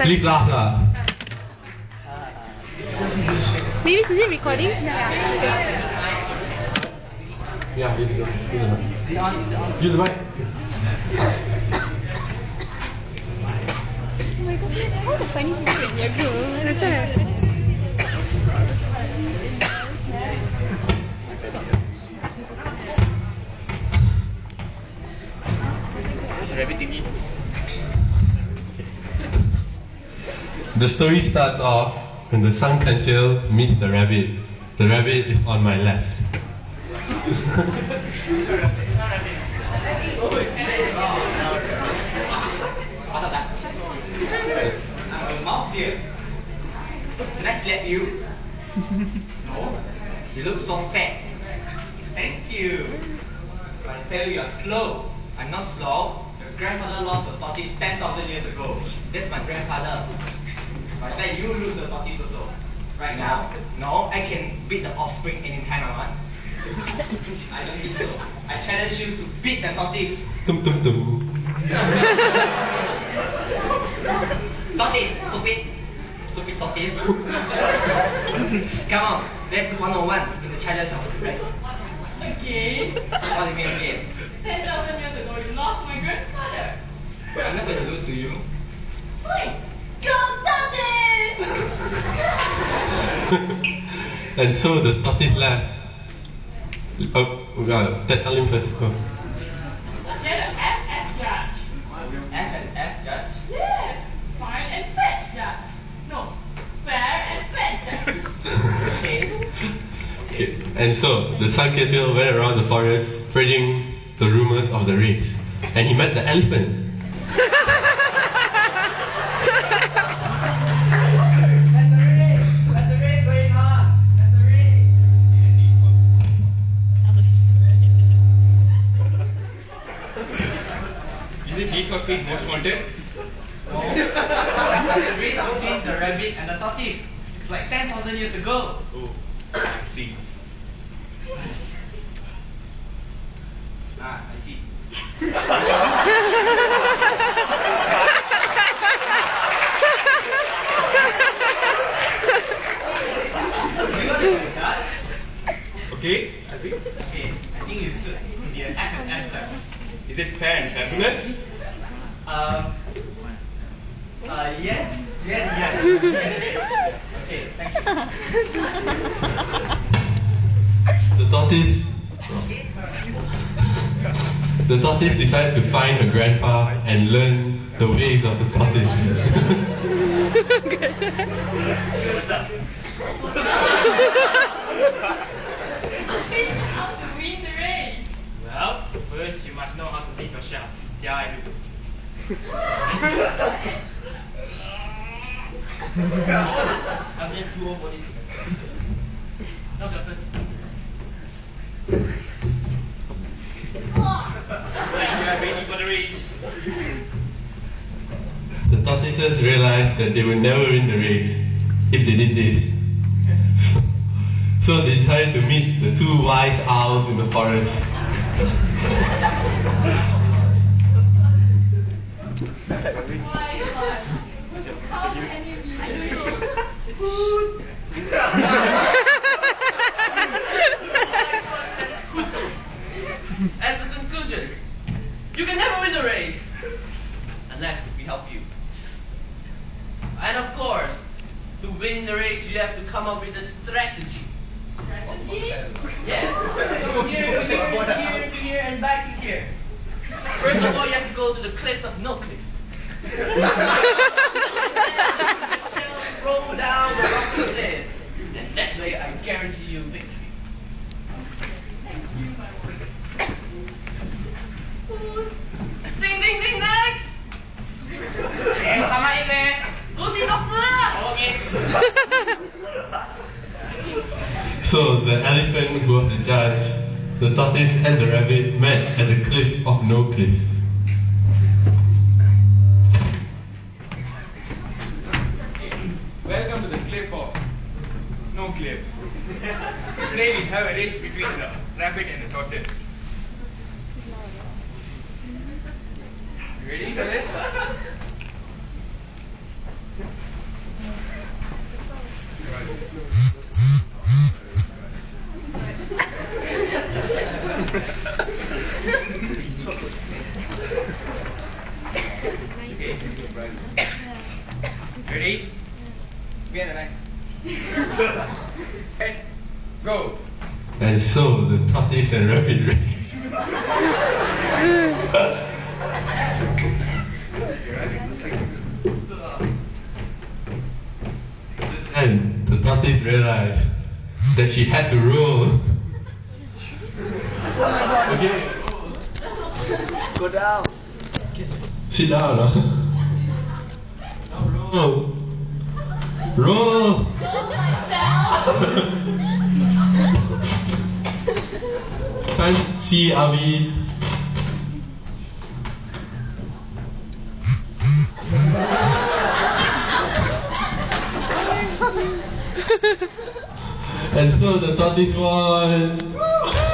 Please laugh lah. Maybe is it recording? Yeah, use the mic. Is it on? Is it on? Use the mic. Oh my god, all the funny people in your group. That's why. What's the rabbit thingy? The story starts off when the sun conchill meets the rabbit. The rabbit is on my left. What's up, that? I'm a mouse here. Can I slap you? No. You look so fat. Thank you. But I tell you, you're slow. I'm not slow. Your grandfather lost the tortoise 10,000 years ago. That's my grandfather. But I bet you lose the tortoise also. Right now. No, I can beat the offspring anytime I want. I don't think so. I challenge you to beat the tortoise. Tum tum tum. Tortoise, stupid. Stupid tortoise. Come on, that's 101 in the challenge of the race. Okay. What do you mean, okay? 10,000 years ago, you lost my grandfather. I'm not going to lose to you. Wait, go tortoise! And so the tortoise left. Tell him first. Go. Get an F as judge. F and F, judge. Yeah, fine and fetch judge. No, fair and fetch judge. Okay. Okay. And so the sun conchill went around the forest spreading the rumors of the race. And he met the elephant. That's the race going on. That's the race. Is it Need for Speed Most Wanted? No. That's the race between the rabbit and the tortoise. It's like 10,000 years ago. Oh, I see. Ah, I see. You want to be a judge? Okay, I think. Okay, I think you should be an F and F judge. Is it fair and fabulous? Yes. Okay, thank you. The tortoise decided to find her grandpa and learn the ways of the tortoise. What's up? Teach me how to win the race. Well, first you must know how to lead yourself. Yeah, I do. I'm just too old for this. Now it's your turn. Looks like you are ready for the race. The tortoises realized that they would never win the race if they did this. So they decided to meet the two wise owls in the forest. How can you be the As a conclusion, you can never win the race unless we help you. And of course, to win the race, you have to come up with a strategy. strategy? Yes. From here to here to here and back to here. First of all, you have to go to the cliff of no cliff. Roll down the rocky cliff. And that way, I guarantee you victory. Ding ding ding next. Sama ini. Lucy dokter. Okay. So the elephant who was the judge, the tortoise and the rabbit met at the cliff of no cliff. Welcome to the cliff of no cliff. Today we have a race between the rabbit and the tortoise. You ready for this? Ready? Be on the line. And go. And so the tortoise and rabbit race. And the tortoise realized that she had to roll. Okay. Go down. Sit down. Now roll. Roll. Can't see Abi. And so the tortoise won.